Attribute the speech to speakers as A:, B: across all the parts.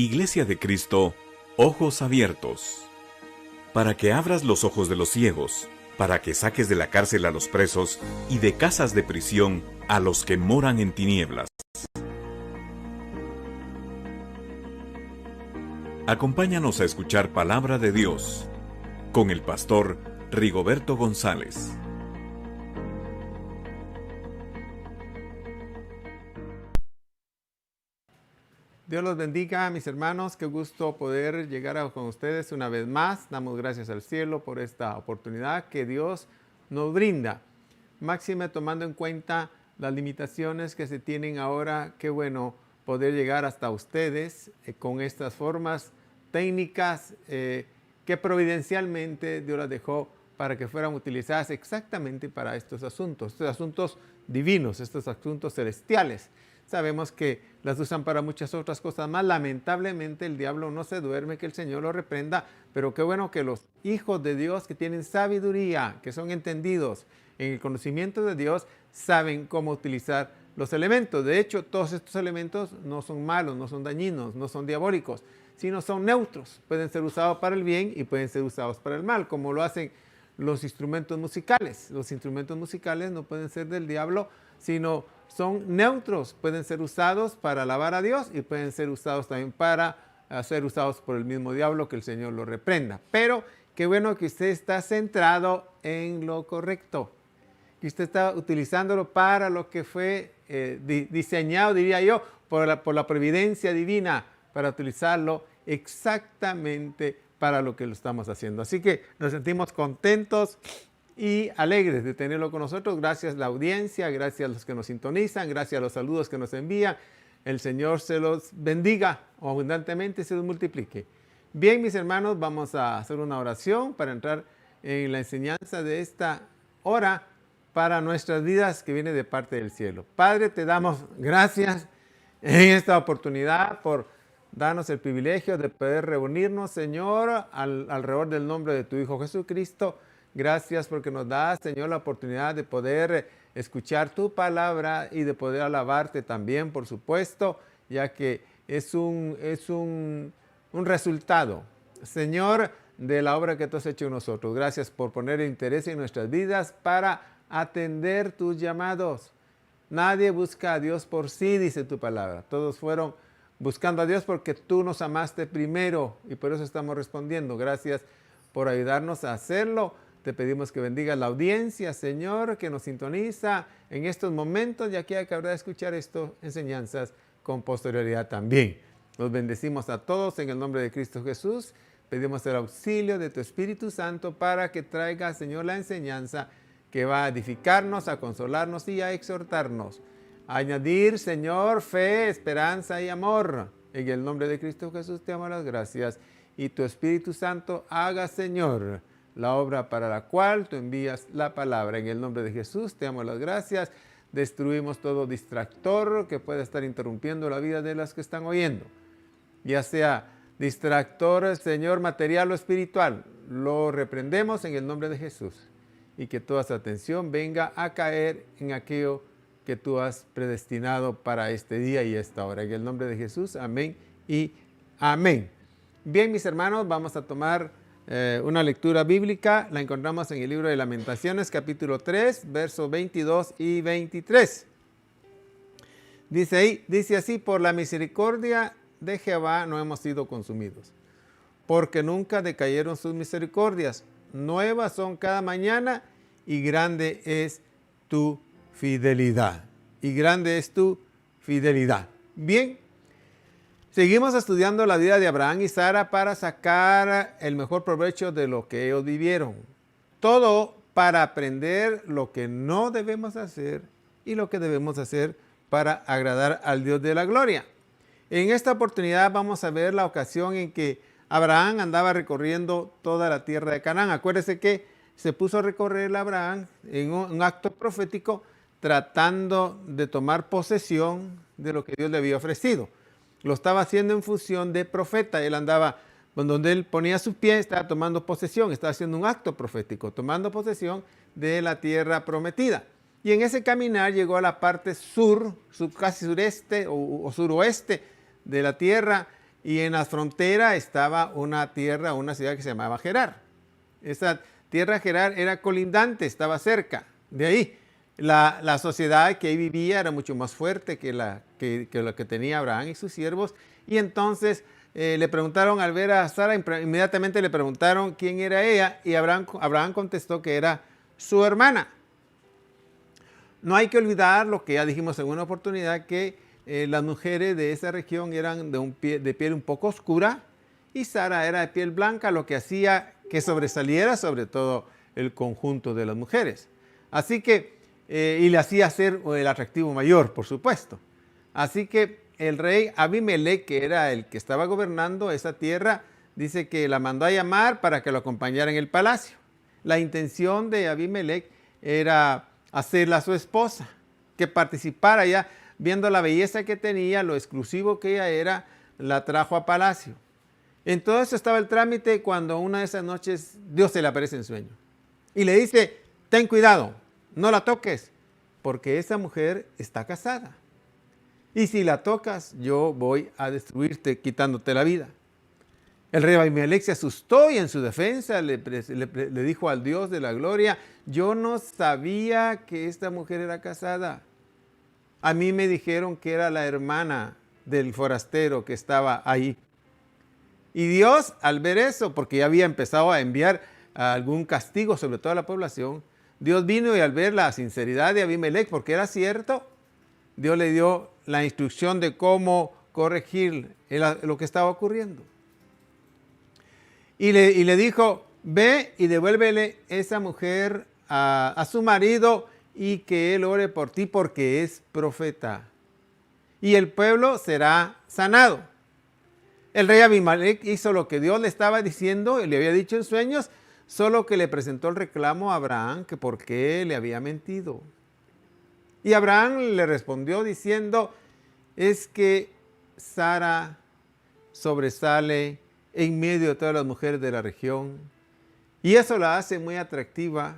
A: Iglesia de Cristo, ojos abiertos. Para que abras los ojos de los ciegos, para que saques de la cárcel a los presos y de casas de prisión a los que moran en tinieblas. Acompáñanos a escuchar Palabra de Dios con el pastor Rigoberto González.
B: Dios los bendiga, mis hermanos. Qué gusto poder llegar con ustedes una vez más. Damos gracias al cielo por esta oportunidad que Dios nos brinda. Máxime tomando en cuenta las limitaciones que se tienen ahora. Qué bueno poder llegar hasta ustedes con estas formas técnicas que providencialmente Dios las dejó para que fueran utilizadas exactamente para estos asuntos divinos, estos asuntos celestiales. Sabemos que las usan para muchas otras cosas más. Lamentablemente el diablo no se duerme, que el Señor lo reprenda, pero qué bueno que los hijos de Dios que tienen sabiduría, que son entendidos en el conocimiento de Dios, saben cómo utilizar los elementos. De hecho, todos estos elementos no son malos, no son dañinos, no son diabólicos, sino son neutros. Pueden ser usados para el bien y pueden ser usados para el mal, como lo hacen los instrumentos musicales. Los instrumentos musicales no pueden ser del diablo, sino son neutros, pueden ser usados para alabar a Dios y pueden ser usados también para ser usados por el mismo diablo, que el Señor lo reprenda. Pero qué bueno que usted está centrado en lo correcto, que usted está utilizándolo para lo que fue diseñado, diría yo, por la providencia divina, para utilizarlo exactamente para lo que lo estamos haciendo. Así que nos sentimos contentos y alegres de tenerlo con nosotros. Gracias a la audiencia, gracias a los que nos sintonizan, gracias a los saludos que nos envían. El Señor se los bendiga o abundantemente se los multiplique. Bien, mis hermanos, vamos a hacer una oración para entrar en la enseñanza de esta hora para nuestras vidas que viene de parte del cielo. Padre, te damos gracias en esta oportunidad por darnos el privilegio de poder reunirnos, Señor, alrededor del nombre de tu Hijo Jesucristo. Gracias porque nos das, Señor, la oportunidad de poder escuchar tu palabra y de poder alabarte también, por supuesto, ya que es un resultado, Señor, de la obra que tú has hecho en nosotros. Gracias por poner interés en nuestras vidas para atender tus llamados. Nadie busca a Dios por sí, dice tu palabra. Todos fueron buscando a Dios porque tú nos amaste primero y por eso estamos respondiendo. Gracias por ayudarnos a hacerlo. Te pedimos que bendiga la audiencia, Señor, que nos sintoniza en estos momentos y aquella que habrá de escuchar estas enseñanzas con posterioridad también. Los bendecimos a todos en el nombre de Cristo Jesús. Pedimos el auxilio de tu Espíritu Santo para que traiga, Señor, la enseñanza que va a edificarnos, a consolarnos y a exhortarnos. A añadir, Señor, fe, esperanza y amor. En el nombre de Cristo Jesús te damos las gracias. Y tu Espíritu Santo haga, Señor, la obra para la cual tú envías la palabra. En el nombre de Jesús te damos las gracias. Destruimos todo distractor que pueda estar interrumpiendo la vida de las que están oyendo. Ya sea distractor, Señor, material o espiritual, lo reprendemos en el nombre de Jesús. Y que toda su atención venga a caer en aquello que tú has predestinado para este día y esta hora. En el nombre de Jesús, amén y amén. Bien, mis hermanos, vamos a tomar una lectura bíblica. La encontramos en el libro de Lamentaciones, capítulo 3, versos 22 y 23. Dice así: por la misericordia de Jehová no hemos sido consumidos, porque nunca decayeron sus misericordias. Nuevas son cada mañana y grande es tu fidelidad. Y grande es tu fidelidad. Bien. Seguimos estudiando la vida de Abraham y Sara para sacar el mejor provecho de lo que ellos vivieron. Todo para aprender lo que no debemos hacer y lo que debemos hacer para agradar al Dios de la gloria. En esta oportunidad vamos a ver la ocasión en que Abraham andaba recorriendo toda la tierra de Canaán. Acuérdese que se puso a recorrer Abraham en un acto profético tratando de tomar posesión de lo que Dios le había ofrecido. Lo estaba haciendo en función de profeta. Él andaba, donde él ponía su pie, estaba tomando posesión, estaba haciendo un acto profético, tomando posesión de la tierra prometida. Y en ese caminar llegó a la parte casi sureste o suroeste de la tierra y en la frontera estaba una tierra, una ciudad que se llamaba Gerar. Esa tierra Gerar era colindante, estaba cerca. De ahí, la sociedad que ahí vivía era mucho más fuerte que lo que tenía Abraham y sus siervos. Y entonces le preguntaron, al ver a Sara, inmediatamente le preguntaron quién era ella, y Abraham contestó que era su hermana. No hay que olvidar lo que ya dijimos en una oportunidad, que las mujeres de esa región eran de piel un poco oscura, y Sara era de piel blanca, lo que hacía que sobresaliera sobre todo el conjunto de las mujeres. Así que, y le hacía ser el atractivo mayor, por supuesto. Así que el rey Abimelech, que era el que estaba gobernando esa tierra, dice que la mandó a llamar para que lo acompañara en el palacio. La intención de Abimelech era hacerla su esposa, que participara ya, viendo la belleza que tenía, lo exclusivo que ella era, la trajo a palacio. En todo eso estaba el trámite cuando una de esas noches Dios se le aparece en sueño y le dice: ten cuidado, no la toques, porque esa mujer está casada. Y si la tocas, yo voy a destruirte quitándote la vida. El rey Abimelech se asustó y en su defensa le dijo al Dios de la gloria: yo no sabía que esta mujer era casada. A mí me dijeron que era la hermana del forastero que estaba ahí. Y Dios, al ver eso, porque ya había empezado a enviar algún castigo sobre toda la población, Dios vino, y al ver la sinceridad de Abimelech, porque era cierto, Dios le dio la instrucción de cómo corregir lo que estaba ocurriendo. Y le dijo: ve y devuélvele esa mujer a su marido, y que él ore por ti, porque es profeta, y el pueblo será sanado. El rey Abimelech hizo lo que Dios le estaba diciendo y le había dicho en sueños, solo que le presentó el reclamo a Abraham, que por qué le había mentido. Y Abraham le respondió diciendo: es que Sara sobresale en medio de todas las mujeres de la región, y eso la hace muy atractiva.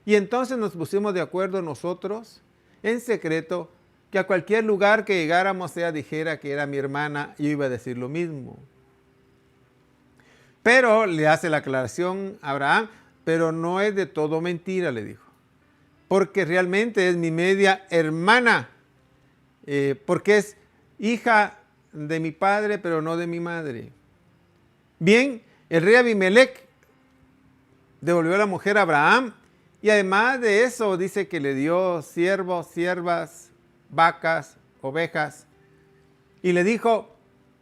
B: Y entonces nos pusimos de acuerdo nosotros, en secreto, que a cualquier lugar que llegáramos, ella dijera que era mi hermana, yo iba a decir lo mismo. Pero le hace la aclaración a Abraham: pero no es de todo mentira, le dijo, porque realmente es mi media hermana, porque es hija de mi padre, pero no de mi madre. Bien, el rey Abimelech devolvió a la mujer a Abraham, y además de eso dice que le dio siervos, siervas, vacas, ovejas, y le dijo: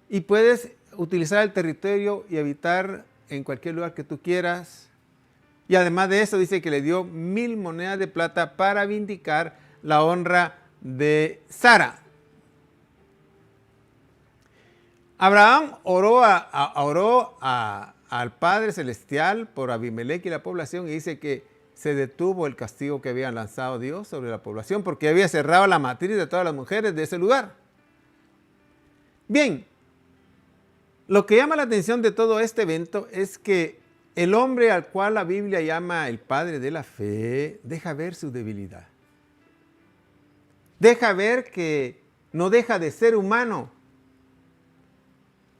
B: y puedes utilizar el territorio y habitar en cualquier lugar que tú quieras. Y además de eso dice que le dio 1000 monedas de plata para vindicar la honra de Sara. Abraham oró al Padre Celestial por Abimelech y la población, y dice que se detuvo el castigo que había lanzado Dios sobre la población, porque había cerrado la matriz de todas las mujeres de ese lugar. Bien, lo que llama la atención de todo este evento es que el hombre al cual la Biblia llama el padre de la fe deja ver su debilidad. Deja ver que no deja de ser humano.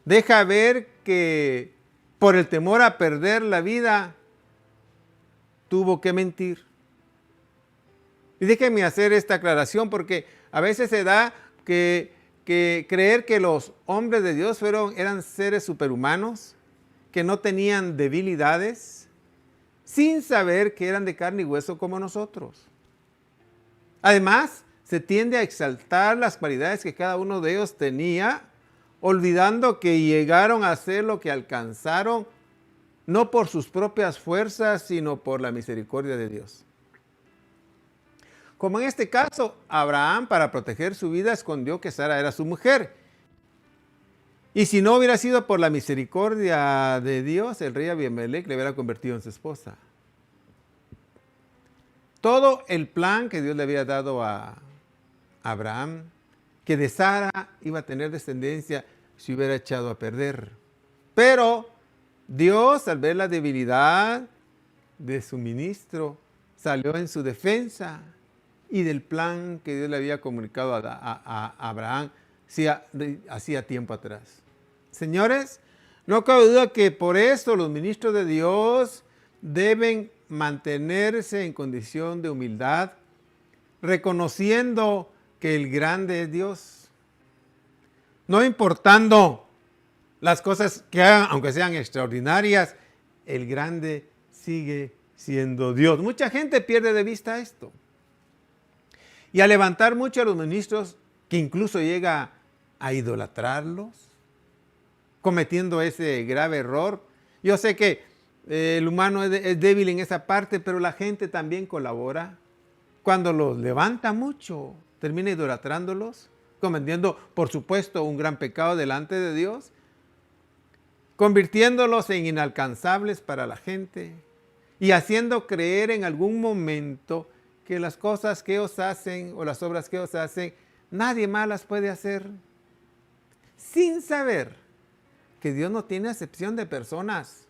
B: Deja ver que por el temor a perder la vida tuvo que mentir. Y déjenme hacer esta aclaración, porque a veces se da que creer que los hombres de Dios eran seres superhumanos, que no tenían debilidades, sin saber que eran de carne y hueso como nosotros. Además, se tiende a exaltar las cualidades que cada uno de ellos tenía, olvidando que llegaron a hacer lo que alcanzaron, no por sus propias fuerzas, sino por la misericordia de Dios. Como en este caso, Abraham, para proteger su vida, escondió que Sara era su mujer. Y si no hubiera sido por la misericordia de Dios, el rey Abimelech le hubiera convertido en su esposa. Todo el plan que Dios le había dado a Abraham, que de Sara iba a tener descendencia, se hubiera echado a perder. Pero Dios, al ver la debilidad de su ministro, salió en su defensa, y del plan que Dios le había comunicado a Abraham hacía tiempo atrás. Señores, no cabe duda que por eso los ministros de Dios deben mantenerse en condición de humildad, reconociendo que el grande es Dios. No importando las cosas que hagan, aunque sean extraordinarias, el grande sigue siendo Dios. Mucha gente pierde de vista esto. Y a levantar mucho a los ministros, que incluso llega a idolatrarlos, cometiendo ese grave error. Yo sé que el humano es débil en esa parte, pero la gente también colabora. Cuando los levanta mucho, termina idolatrándolos, cometiendo, por supuesto, un gran pecado delante de Dios, convirtiéndolos en inalcanzables para la gente y haciendo creer en algún momento que las cosas que ellos hacen o las obras que ellos hacen, nadie más las puede hacer, sin saber que Dios no tiene acepción de personas,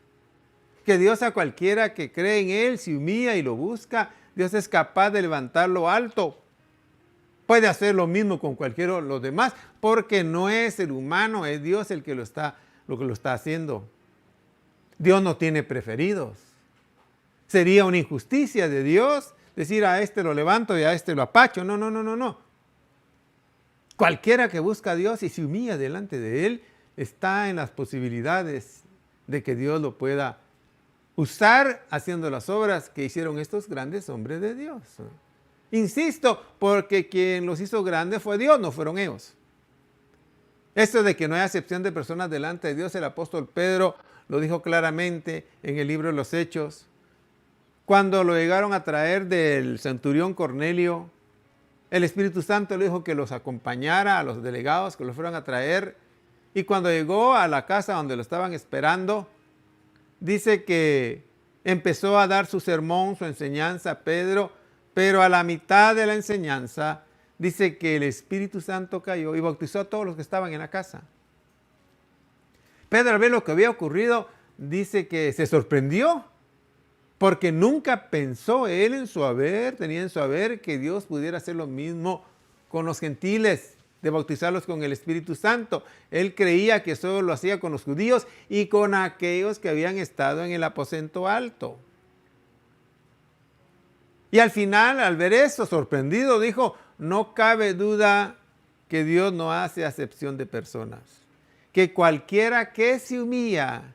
B: que Dios a cualquiera que cree en Él, se humilla y lo busca, Dios es capaz de levantarlo alto. Puede hacer lo mismo con cualquiera de los demás, porque no es el humano, es Dios el que lo está haciendo. Dios no tiene preferidos. Sería una injusticia de Dios decir a este lo levanto y a este lo apacho. No. Cualquiera que busca a Dios y se humilla delante de Él, está en las posibilidades de que Dios lo pueda usar haciendo las obras que hicieron estos grandes hombres de Dios. Insisto, porque quien los hizo grandes fue Dios, no fueron ellos. Esto de que no hay acepción de personas delante de Dios, el apóstol Pedro lo dijo claramente en el libro de los Hechos. Cuando lo llegaron a traer del centurión Cornelio, el Espíritu Santo le dijo que los acompañara a los delegados, que los fueran a traer. Y cuando llegó a la casa donde lo estaban esperando, dice que empezó a dar su sermón, su enseñanza a Pedro, pero a la mitad de la enseñanza dice que el Espíritu Santo cayó y bautizó a todos los que estaban en la casa. Pedro, al ver lo que había ocurrido, dice que se sorprendió, porque nunca pensó él tenía en su haber que Dios pudiera hacer lo mismo con los gentiles, de bautizarlos con el Espíritu Santo. Él creía que solo lo hacía con los judíos y con aquellos que habían estado en el aposento alto. Y al final, al ver eso, sorprendido, dijo, no cabe duda que Dios no hace acepción de personas, que cualquiera que se humilla,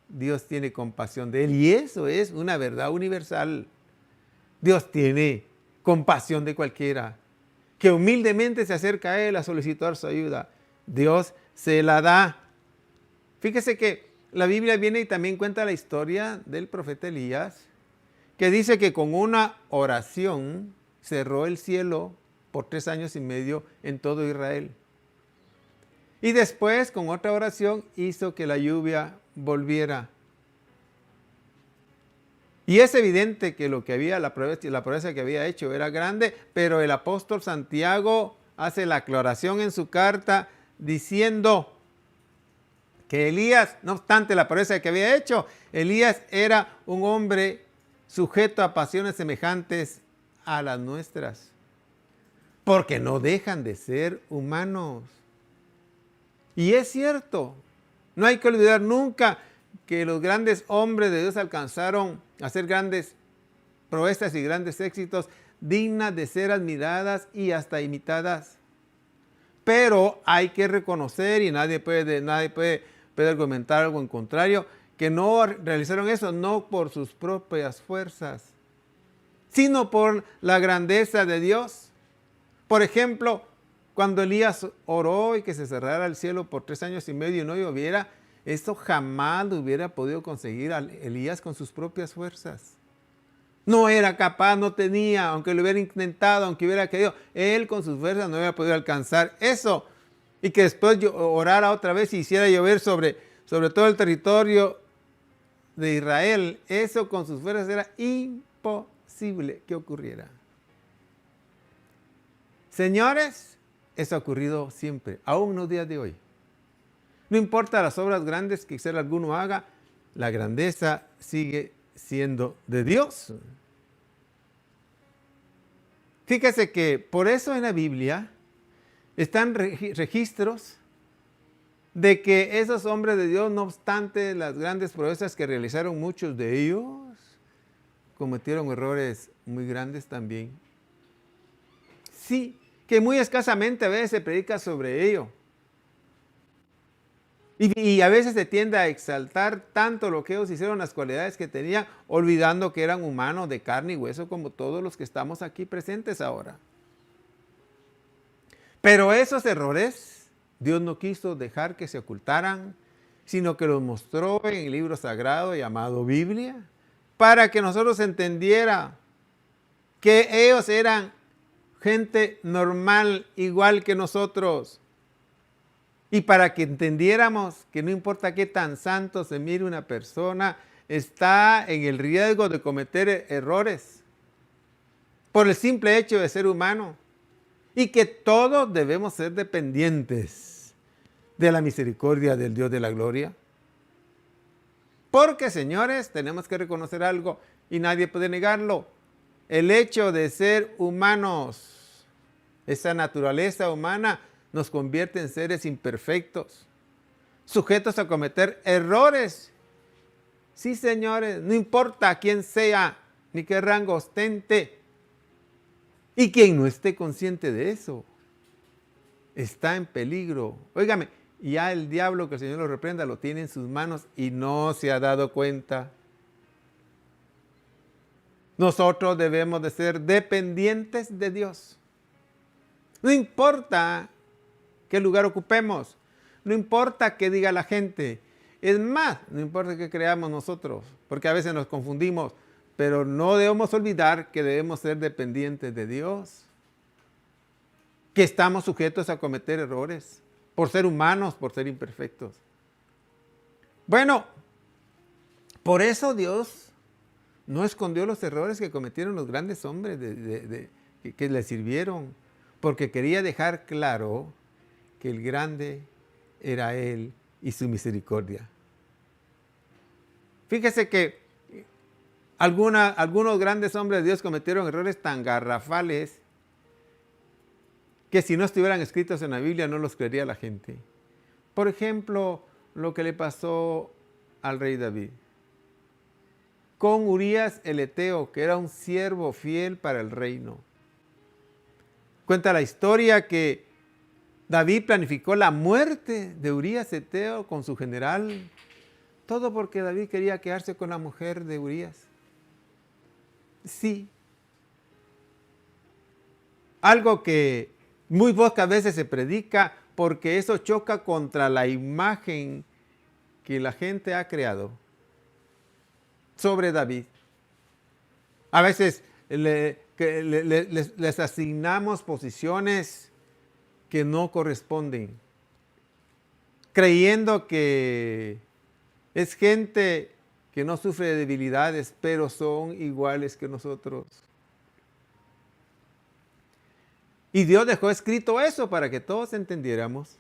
B: Dios tiene compasión de él. Y eso es una verdad universal. Dios tiene compasión de cualquiera que humildemente se acerca a Él a solicitar su ayuda. Dios se la da. Fíjese que la Biblia viene y también cuenta la historia del profeta Elías, que dice que con una oración cerró el cielo por 3 años y medio en todo Israel. Y después, con otra oración, hizo que la lluvia volviera. Y es evidente que lo que había, la promesa que había hecho era grande, pero el apóstol Santiago hace la aclaración en su carta diciendo que Elías, no obstante la promesa que había hecho, Elías era un hombre sujeto a pasiones semejantes a las nuestras, porque no dejan de ser humanos. Y es cierto, no hay que olvidar nunca que los grandes hombres de Dios alcanzaron a hacer grandes proezas y grandes éxitos dignas de ser admiradas y hasta imitadas. Pero hay que reconocer, y nadie puede argumentar algo en contrario, que no realizaron eso no por sus propias fuerzas, sino por la grandeza de Dios. Por ejemplo, cuando Elías oró y que se cerrara el cielo por 3 años y medio y no lloviera, esto jamás lo hubiera podido conseguir Elías con sus propias fuerzas. No era capaz, no tenía, aunque lo hubiera intentado, aunque hubiera querido, él con sus fuerzas no hubiera podido alcanzar eso. Y que después orara otra vez y hiciera llover sobre todo el territorio de Israel, eso con sus fuerzas era imposible que ocurriera. Señores, eso ha ocurrido siempre, aún en los días de hoy. No importa las obras grandes que quizá alguno haga, la grandeza sigue siendo de Dios. Fíjese que por eso en la Biblia están registros de que esos hombres de Dios, no obstante las grandes proezas que realizaron, muchos de ellos cometieron errores muy grandes también. Sí, que muy escasamente a veces se predica sobre ello. Y a veces se tiende a exaltar tanto lo que ellos hicieron, las cualidades que tenían, olvidando que eran humanos de carne y hueso como todos los que estamos aquí presentes ahora. Pero esos errores Dios no quiso dejar que se ocultaran, sino que los mostró en el libro sagrado llamado Biblia, para que nosotros entendiera que ellos eran gente normal, igual que nosotros. Y para que entendiéramos que no importa qué tan santo se mire una persona, está en el riesgo de cometer errores por el simple hecho de ser humano. Y que todos debemos ser dependientes de la misericordia del Dios de la gloria. Porque, señores, tenemos que reconocer algo y nadie puede negarlo. El hecho de ser humanos, esa naturaleza humana, nos convierte en seres imperfectos, sujetos a cometer errores. Sí, señores, no importa quién sea, ni qué rango ostente, y quien no esté consciente de eso, está en peligro. Óigame, ya el diablo, que el Señor lo reprenda, lo tiene en sus manos y no se ha dado cuenta. Nosotros debemos de ser dependientes de Dios. No importa qué lugar ocupemos, no importa qué diga la gente, es más, no importa qué creamos nosotros, porque a veces nos confundimos, pero no debemos olvidar que debemos ser dependientes de Dios, que estamos sujetos a cometer errores, por ser humanos, por ser imperfectos. Bueno, por eso Dios no escondió los errores que cometieron los grandes hombres que le sirvieron, porque quería dejar claro que el grande era Él y su misericordia. Fíjese que algunos grandes hombres de Dios cometieron errores tan garrafales que si no estuvieran escritos en la Biblia no los creería la gente. Por ejemplo, lo que le pasó al rey David con Urías el Eteo, que era un siervo fiel para el reino. Cuenta la historia que David planificó la muerte de Urías Eteo con su general, todo porque David quería quedarse con la mujer de Urías. Sí. Algo que muy pocas veces se predica porque eso choca contra la imagen que la gente ha creado sobre David. A veces les asignamos posiciones que no corresponden, creyendo que es gente que no sufre de debilidades, pero son iguales que nosotros. Y Dios dejó escrito eso para que todos entendiéramos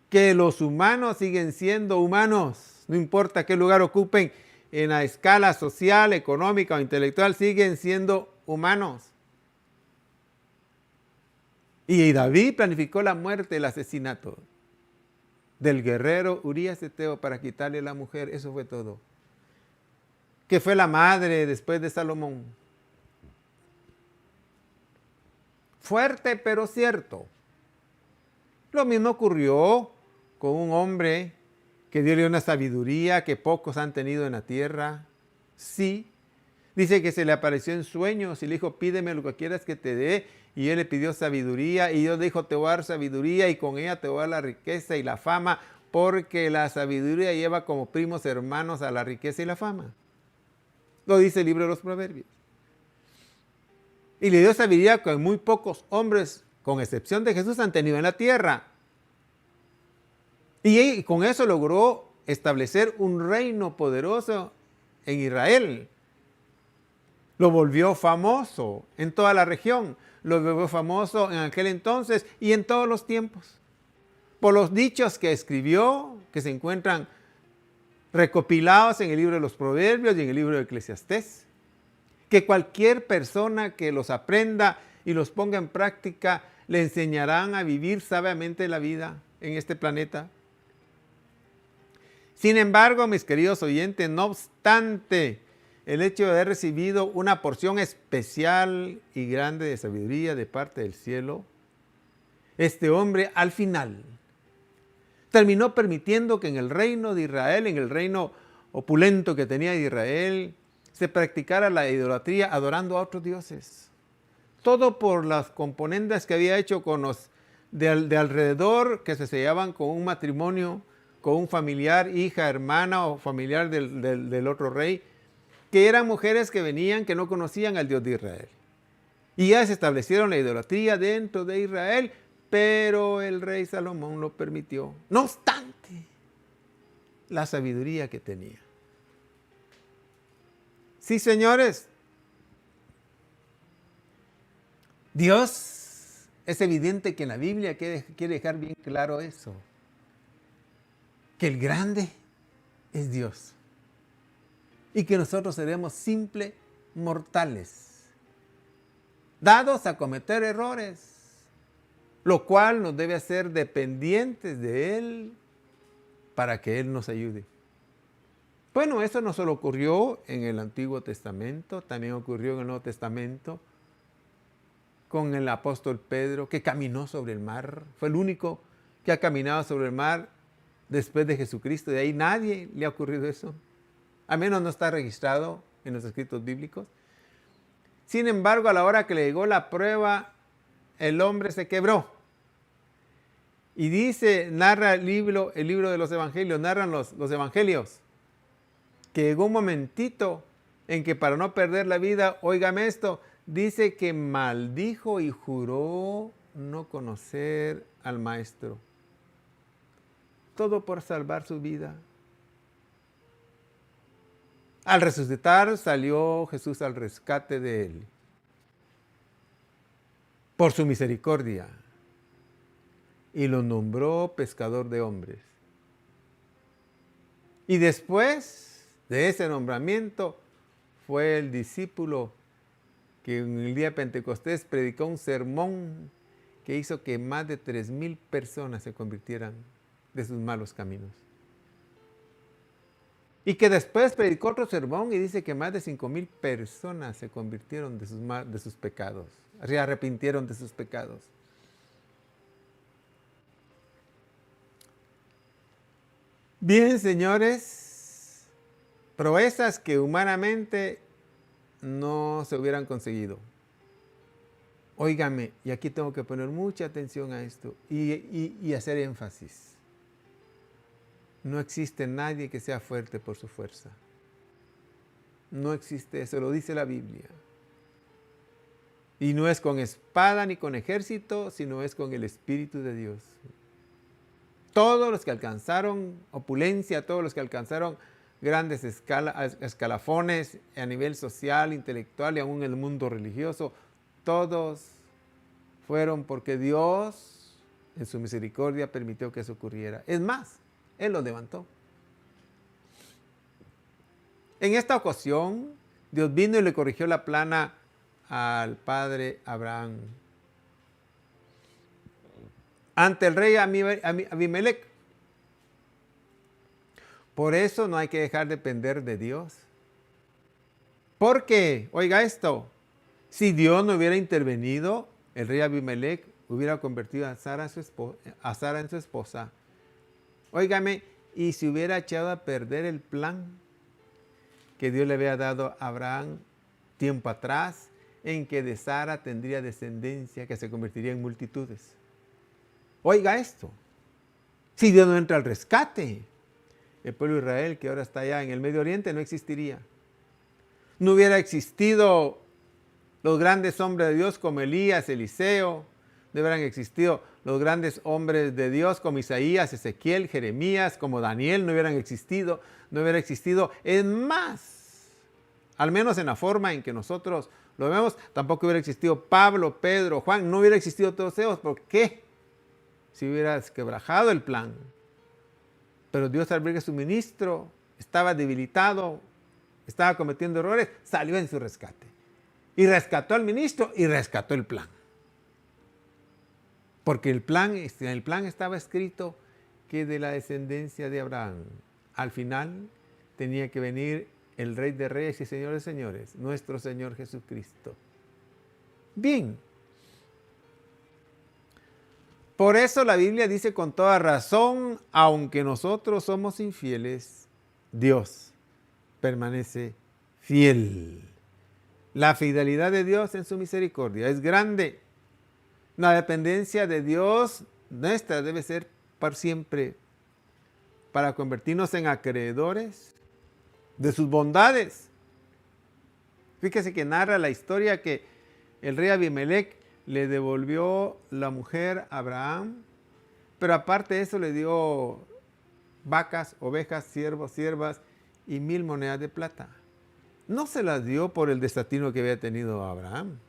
B: que los humanos siguen siendo humanos, no importa qué lugar ocupen en la escala social, económica o intelectual, siguen siendo humanos. Y David planificó la muerte, el asesinato del guerrero Urías Eteo para quitarle la mujer, eso fue todo. Que fue la madre después de Salomón. Fuerte pero cierto. Lo mismo ocurrió con un hombre que Dios le dio una sabiduría que pocos han tenido en la tierra. Sí. Dice que se le apareció en sueños y le dijo, pídeme lo que quieras que te dé. Y él le pidió sabiduría y Dios dijo, te voy a dar sabiduría y con ella te voy a dar la riqueza y la fama, porque la sabiduría lleva como primos hermanos a la riqueza y la fama. Lo dice el libro de los Proverbios. Y le dio sabiduría que muy pocos hombres, con excepción de Jesús, han tenido en la tierra. Y con eso logró establecer un reino poderoso en Israel. Lo volvió famoso en toda la región. Lo volvió famoso en aquel entonces y en todos los tiempos. Por los dichos que escribió, que se encuentran recopilados en el libro de los Proverbios y en el libro de Eclesiastés. Que cualquier persona que los aprenda y los ponga en práctica, le enseñarán a vivir sabiamente la vida. en este planeta. Sin embargo, mis queridos oyentes, no obstante el hecho de haber recibido una porción especial y grande de sabiduría de parte del cielo, este hombre al final terminó permitiendo que en el reino de Israel, en el reino opulento que tenía Israel, se practicara la idolatría adorando a otros dioses. Todo por las componendas que había hecho con los de alrededor, que se sellaban con un matrimonio, con un familiar, hija, hermana o familiar del otro rey, que eran mujeres que venían, que no conocían al Dios de Israel. Y ya se establecieron la idolatría dentro de Israel, pero el rey Salomón lo permitió. No obstante, la sabiduría que tenía. Sí, señores, Dios, es evidente que en la Biblia quiere dejar bien claro eso, que el grande es Dios y que nosotros seremos simples mortales, dados a cometer errores, lo cual nos debe hacer dependientes de Él para que Él nos ayude. Bueno, eso no solo ocurrió en el Antiguo Testamento, también ocurrió en el Nuevo Testamento con el apóstol Pedro, que caminó sobre el mar. Fue el único que ha caminado sobre el mar después de Jesucristo. De ahí nadie le ha ocurrido eso. Al menos no está registrado en los escritos bíblicos. Sin embargo, a la hora que le llegó la prueba, el hombre se quebró. Y dice, narra el libro de los evangelios, narran los evangelios, que llegó un momentito en que para no perder la vida, óigame esto, dice que maldijo y juró no conocer al maestro. Todo por salvar su vida. Al resucitar salió Jesús al rescate de él. Por su misericordia. Y lo nombró pescador de hombres. Y después de ese nombramiento fue el discípulo que en el día de Pentecostés predicó un sermón que hizo que más de 3,000 personas se convirtieran de sus malos caminos. Y que después predicó otro sermón y dice que más de 5,000 personas se convirtieron de sus pecados, se arrepintieron de sus pecados. Bien, señores, proezas que humanamente no se hubieran conseguido. Óigame, y aquí tengo que poner mucha atención a esto y hacer énfasis. No existe nadie que sea fuerte por su fuerza. No existe eso, lo dice la Biblia. Y no es con espada ni con ejército, sino es con el Espíritu de Dios. Todos los que alcanzaron opulencia, todos los que alcanzaron grandes escalafones a nivel social, intelectual y aún en el mundo religioso, todos fueron porque Dios en su misericordia permitió que eso ocurriera. Es más, Él los levantó. En esta ocasión, Dios vino y le corrigió la plana al padre Abraham ante el rey Abimelech. Por eso no hay que dejar de depender de Dios. Porque, oiga esto, si Dios no hubiera intervenido, el rey Abimelech hubiera convertido a Sara en su esposa. Óigame, y se hubiera echado a perder el plan que Dios le había dado a Abraham tiempo atrás, en que de Sara tendría descendencia que se convertiría en multitudes. Oiga esto, si Dios no entra al rescate, el pueblo de Israel que ahora está allá en el Medio Oriente no existiría. No hubiera existido los grandes hombres de Dios como Elías, Eliseo, no hubieran existido los grandes hombres de Dios como Isaías, Ezequiel, Jeremías, como Daniel, no hubieran existido, no hubiera existido. Es más, al menos en la forma en que nosotros lo vemos, tampoco hubiera existido Pablo, Pedro, Juan, no hubiera existido todos ellos. ¿Por qué? Si hubiera quebrajado el plan. Pero Dios, al ver que su ministro estaba debilitado, estaba cometiendo errores, salió en su rescate. Y rescató al ministro y rescató el plan. Porque en el plan estaba escrito que de la descendencia de Abraham, al final tenía que venir el Rey de Reyes y Señor de Señores, nuestro Señor Jesucristo. Bien. Por eso la Biblia dice con toda razón, aunque nosotros somos infieles, Dios permanece fiel. La fidelidad de Dios en su misericordia es grande. La dependencia de Dios nuestra debe ser para siempre, para convertirnos en acreedores de sus bondades. Fíjese que narra la historia que el rey Abimelech le devolvió la mujer a Abraham, pero aparte de eso le dio vacas, ovejas, siervos, siervas y 1000 monedas de plata. No se las dio por el desatino que había tenido Abraham.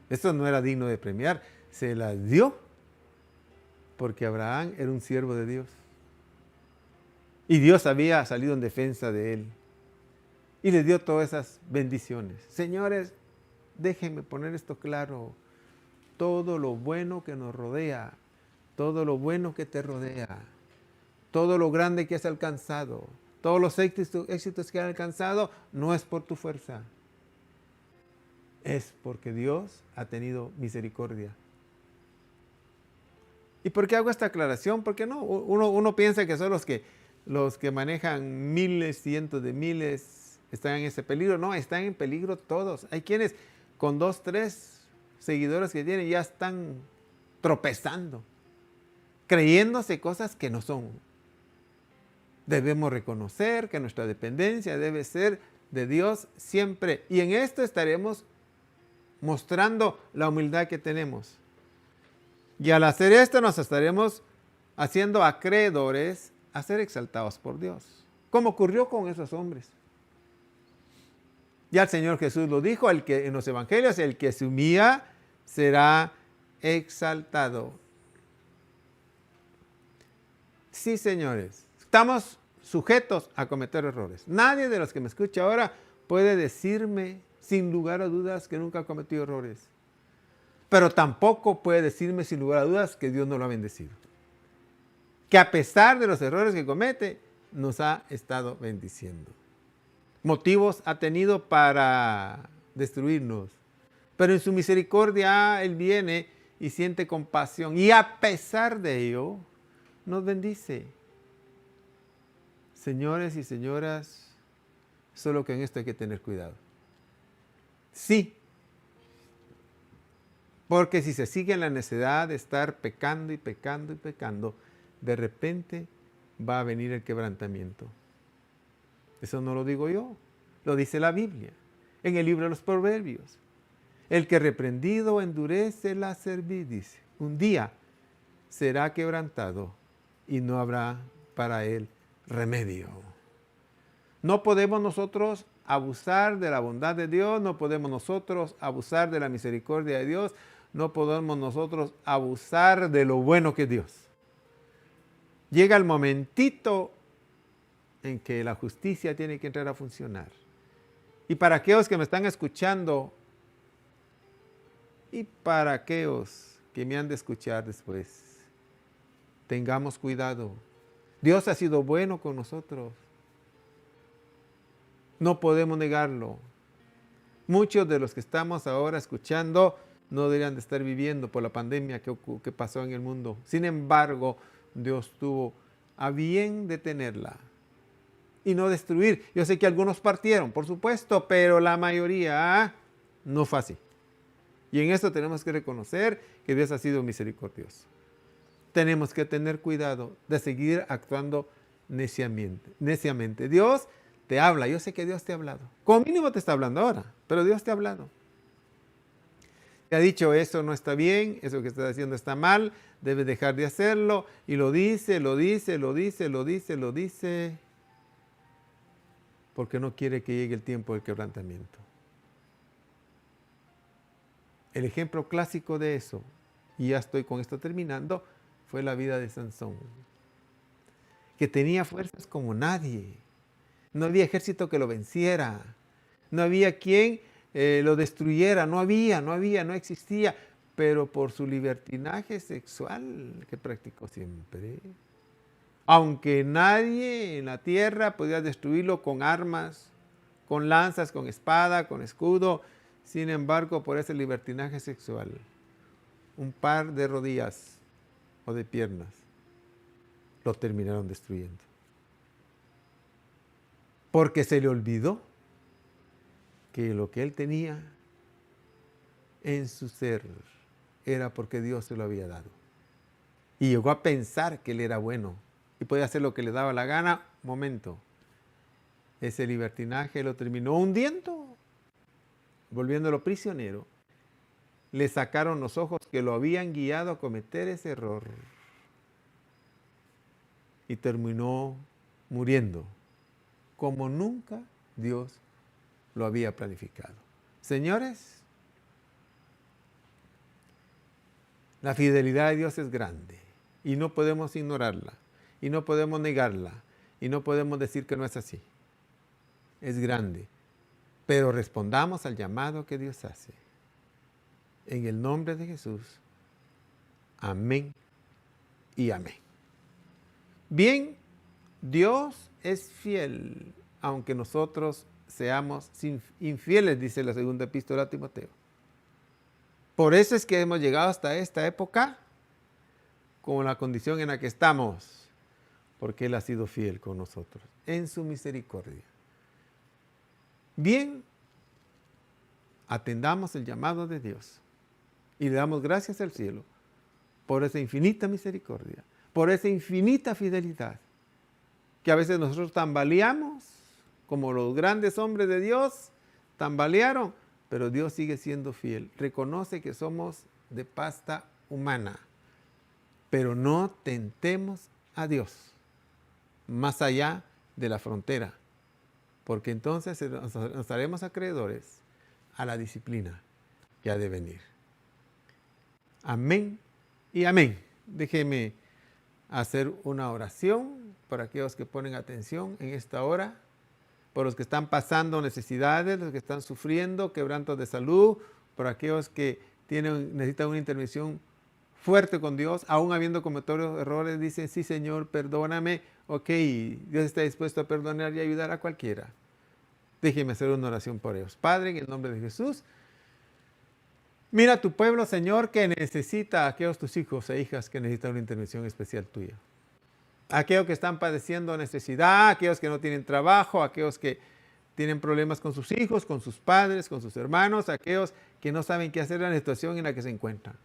B: Esto no era digno de premiar. Se las dio porque Abraham era un siervo de Dios. Y Dios había salido en defensa de él. Y le dio todas esas bendiciones. Señores, déjenme poner esto claro. Todo lo bueno que nos rodea, todo lo bueno que te rodea, todo lo grande que has alcanzado, todos los éxitos que has alcanzado, no es por tu fuerza. Es porque Dios ha tenido misericordia. ¿Y por qué hago esta aclaración? Porque no, uno piensa que son los que manejan miles, cientos de miles, están en ese peligro. No, están en peligro todos. Hay quienes con 2, 3 seguidores que tienen ya están tropezando, creyéndose cosas que no son. Debemos reconocer que nuestra dependencia debe ser de Dios siempre. Y en esto estaremos mostrando la humildad que tenemos. Y al hacer esto nos estaremos haciendo acreedores a ser exaltados por Dios, como ocurrió con esos hombres. Ya el Señor Jesús lo dijo, el que en los evangelios, el que se humilla será exaltado. Sí, señores, estamos sujetos a cometer errores. Nadie de los que me escucha ahora puede decirme sin lugar a dudas que nunca ha cometido errores. Pero tampoco puede decirme sin lugar a dudas que Dios no lo ha bendecido. Que a pesar de los errores que comete, nos ha estado bendiciendo. Motivos ha tenido para destruirnos. Pero en su misericordia Él viene y siente compasión. Y a pesar de ello, nos bendice. Señores y señoras, solo que en esto hay que tener cuidado. Sí. Porque si se sigue en la necedad de estar pecando y pecando y pecando, de repente va a venir el quebrantamiento. Eso no lo digo yo, lo dice la Biblia, en el libro de los Proverbios. El que reprendido endurece la cerviz, dice, un día será quebrantado y no habrá para él remedio. No podemos nosotros abusar de la bondad de Dios, no podemos nosotros abusar de la misericordia de Dios, no podemos nosotros abusar de lo bueno que es Dios. Llega el momentito en que la justicia tiene que entrar a funcionar. Y para aquellos que me están escuchando y para aquellos que me han de escuchar después, tengamos cuidado. Dios ha sido bueno con nosotros. No podemos negarlo. Muchos de los que estamos ahora escuchando no deberían de estar viviendo por la pandemia que pasó en el mundo. Sin embargo, Dios tuvo a bien detenerla y no destruir. Yo sé que algunos partieron, por supuesto, pero la mayoría no fue así. Y en esto tenemos que reconocer que Dios ha sido misericordioso. Tenemos que tener cuidado de seguir actuando neciamente. Dios te habla, yo sé que Dios te ha hablado. Como mínimo te está hablando ahora, pero Dios te ha hablado. Te ha dicho, eso no está bien, eso que estás haciendo está mal, debes dejar de hacerlo. Y lo dice, porque no quiere que llegue el tiempo del quebrantamiento. El ejemplo clásico de eso, y ya estoy con esto terminando, fue la vida de Sansón, que tenía fuerzas como nadie. No había ejército que lo venciera, no había quien lo destruyera, no existía, pero por su libertinaje sexual que practicó siempre. Aunque nadie en la tierra podía destruirlo con armas, con lanzas, con espada, con escudo, sin embargo, por ese libertinaje sexual, un par de rodillas o de piernas lo terminaron destruyendo. Porque se le olvidó que lo que él tenía en su ser era porque Dios se lo había dado. Y llegó a pensar que él era bueno y podía hacer lo que le daba la gana. Momento. Ese libertinaje lo terminó hundiendo, volviéndolo prisionero. Le sacaron los ojos que lo habían guiado a cometer ese error. Y terminó muriendo, como nunca Dios lo había planificado. Señores, la fidelidad de Dios es grande y no podemos ignorarla y no podemos negarla y no podemos decir que no es así. Es grande, pero respondamos al llamado que Dios hace. En el nombre de Jesús, amén y amén. Bien, Dios es fiel, aunque nosotros seamos infieles, dice la segunda epístola a Timoteo. Por eso es que hemos llegado hasta esta época con la condición en la que estamos, porque Él ha sido fiel con nosotros, en su misericordia. Bien, atendamos el llamado de Dios y le damos gracias al cielo por esa infinita misericordia, por esa infinita fidelidad, que a veces nosotros tambaleamos, como los grandes hombres de Dios tambalearon, pero Dios sigue siendo fiel. Reconoce que somos de pasta humana, pero no tentemos a Dios más allá de la frontera, porque entonces nos haremos acreedores a la disciplina que ha de venir. Amén y amén. Déjeme hacer una oración por aquellos que ponen atención en esta hora, por los que están pasando necesidades, los que están sufriendo quebrantos de salud, por aquellos que necesitan una intervención fuerte con Dios, aún habiendo cometido errores, dicen, sí Señor, perdóname. Ok, Dios está dispuesto a perdonar y ayudar a cualquiera. Déjeme hacer una oración por ellos. Padre, en el nombre de Jesús, mira a tu pueblo, Señor, que necesita, a aquellos tus hijos e hijas que necesitan una intervención especial tuya. Aquellos que están padeciendo necesidad, aquellos que no tienen trabajo, aquellos que tienen problemas con sus hijos, con sus padres, con sus hermanos, aquellos que no saben qué hacer en la situación en la que se encuentran,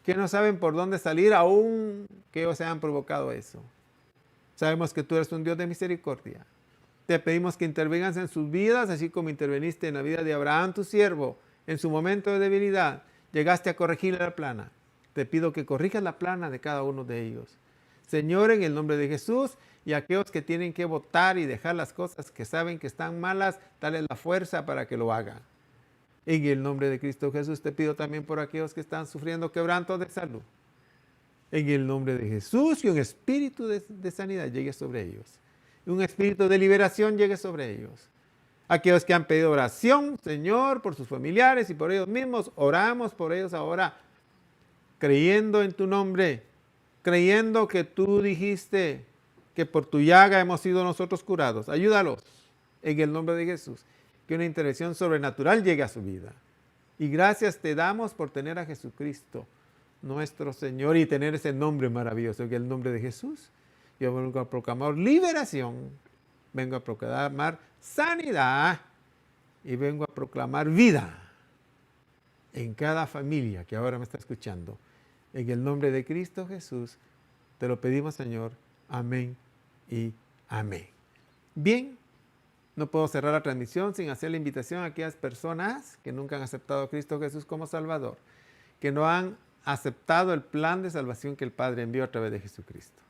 B: que no saben por dónde salir, aún que ellos se han provocado eso. Sabemos que tú eres un Dios de misericordia. Te pedimos que intervengas en sus vidas, así como interveniste en la vida de Abraham, tu siervo, en su momento de debilidad. Llegaste a corregirle la plana. Te pido que corrijas la plana de cada uno de ellos. Señor, en el nombre de Jesús, y aquellos que tienen que votar y dejar las cosas que saben que están malas, dale la fuerza para que lo hagan. En el nombre de Cristo Jesús te pido también por aquellos que están sufriendo quebranto de salud. En el nombre de Jesús, que un espíritu de sanidad llegue sobre ellos. Y un espíritu de liberación llegue sobre ellos. Aquellos que han pedido oración, Señor, por sus familiares y por ellos mismos, oramos por ellos ahora, creyendo en tu nombre, creyendo que tú dijiste que por tu llaga hemos sido nosotros curados. Ayúdalos en el nombre de Jesús, que una intervención sobrenatural llegue a su vida. Y gracias te damos por tener a Jesucristo, nuestro Señor, y tener ese nombre maravilloso, en el nombre de Jesús. Yo vengo a proclamar liberación, vengo a proclamar sanidad y vengo a proclamar vida en cada familia que ahora me está escuchando. En el nombre de Cristo Jesús, te lo pedimos, Señor. Amén y amén. Bien, no puedo cerrar la transmisión sin hacer la invitación a aquellas personas que nunca han aceptado a Cristo Jesús como Salvador, que no han aceptado el plan de salvación que el Padre envió a través de Jesucristo.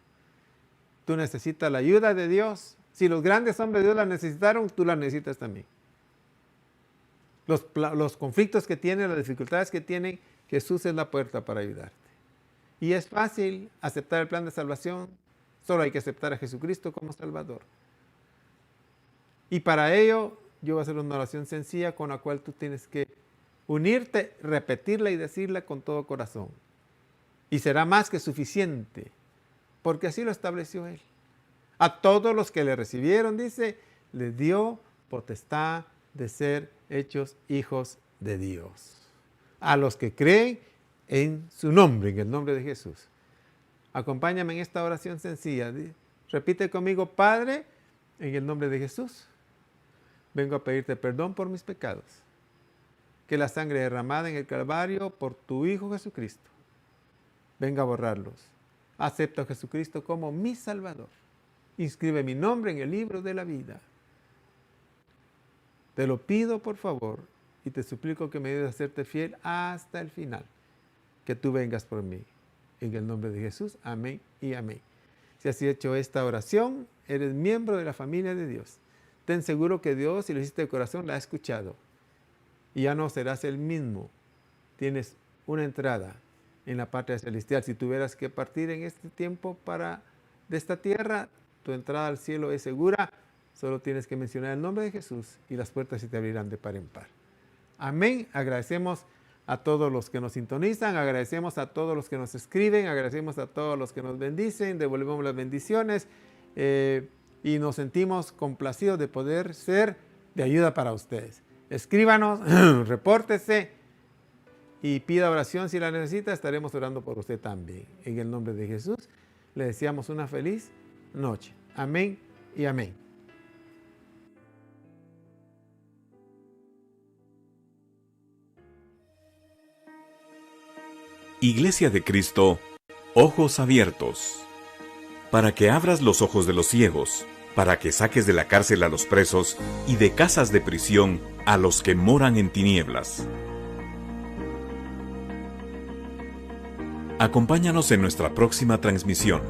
B: Tú necesitas la ayuda de Dios. Si los grandes hombres de Dios la necesitaron, tú la necesitas también. Los conflictos que tienen, las dificultades que tienen, Jesús es la puerta para ayudarte. Y es fácil aceptar el plan de salvación. Solo hay que aceptar a Jesucristo como Salvador. Y para ello, yo voy a hacer una oración sencilla con la cual tú tienes que unirte, repetirla y decirla con todo corazón. Y será más que suficiente, porque así lo estableció Él. A todos los que le recibieron, dice, les dio potestad de ser hechos hijos de Dios. A los que creen en su nombre, en el nombre de Jesús. Acompáñame en esta oración sencilla. Repite conmigo: Padre, en el nombre de Jesús, vengo a pedirte perdón por mis pecados. Que la sangre derramada en el Calvario por tu Hijo Jesucristo venga a borrarlos. Acepto a Jesucristo como mi Salvador. Inscribe mi nombre en el libro de la vida. Te lo pido por favor y te suplico que me ayudes a serte fiel hasta el final. Que tú vengas por mí. En el nombre de Jesús, amén y amén. Si has hecho esta oración, eres miembro de la familia de Dios. Ten seguro que Dios, si lo hiciste de corazón, la ha escuchado. Y ya no serás el mismo. Tienes una entrada en la patria celestial. Si tuvieras que partir en este tiempo de esta tierra, tu entrada al cielo es segura. Solo tienes que mencionar el nombre de Jesús y las puertas se te abrirán de par en par. Amén. Agradecemos a todos los que nos sintonizan, agradecemos a todos los que nos escriben, agradecemos a todos los que nos bendicen, devolvemos las bendiciones y nos sentimos complacidos de poder ser de ayuda para ustedes. Escríbanos, repórtese y pida oración si la necesita, estaremos orando por usted también. En el nombre de Jesús, le deseamos una feliz noche. Amén y amén.
A: Iglesia de Cristo, ojos abiertos. Para que abras los ojos de los ciegos, para que saques de la cárcel a los presos y de casas de prisión a los que moran en tinieblas. Acompáñanos en nuestra próxima transmisión.